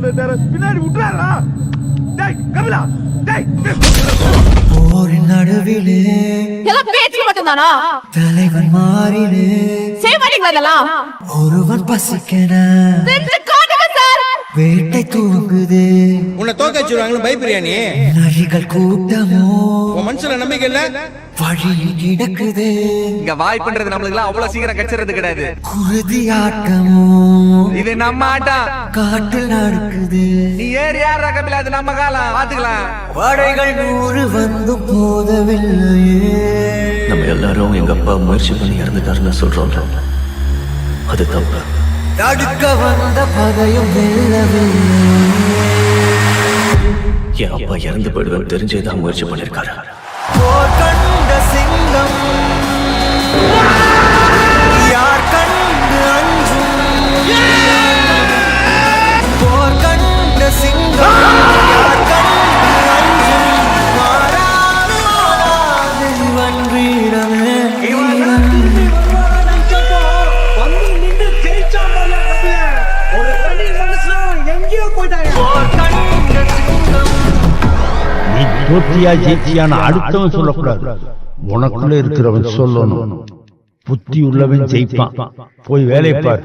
பின்னாடி விட்டுறாரா? டேய் கமலா, டேய் ஒரு நடுவிலே எல்லாம் பேச்சு மட்டும்தானா? தலைவன் மாறிலே செய்ய மாட்டீங்களா இதெல்லாம்? ஒருவன் பசிக்கன செஞ்சு காட்டுங்க சார். வேட்டை தூங்குது. உன்னை தோக்க வச்சிருவாங்கன்னு பயப்படுறியா நீ? நரிகள் கூட்டமோ உன் மனசுல நம்பிக்கை இல்ல? வழியில் கிடக்குது. இங்க வாய்ப்புன்றது நம்மளுக்கு எல்லாம் அவ்வளவு சீக்கிரம் கச்சிறது கிடையாது. குருதி ஆட்டமோ இது நம்ம ஆட்டம். காட்டில் நடக்குது. நீ ஏறி யாரா கபில, அது நம்ம காலம், பாத்துக்கலாம். படைகள் 100 வந்து போதவில்லையே. நம்ம எல்லாரும் எங்க அப்பா முயற்சி பண்ணி இறந்துட்டாருன்னு சொல்றோம். அது தப்பு. தடுக்க வந்த பகையும் வெல்லவில்லை. என் அப்பா இறந்து போயிடுவேன் தெரிஞ்சேதான் முயற்சி பண்ணிருக்காரு. போர் கண்ட சிங்கம் யார் கண்டு அஞ்சும். போர் கண்ட சிங்கம் யார் கண்டு அஞ்சும். மாறாது இவன் வீரமே. நீ தோற்றியா ஜெயிச்சியான அடுத்தவன் சொல்லக்கூடாது, உனக்குள்ள இருக்கிறவன் சொல்லணும். புத்தி உள்ளவன் ஜெயிப்பான். போய் வேலை பார்.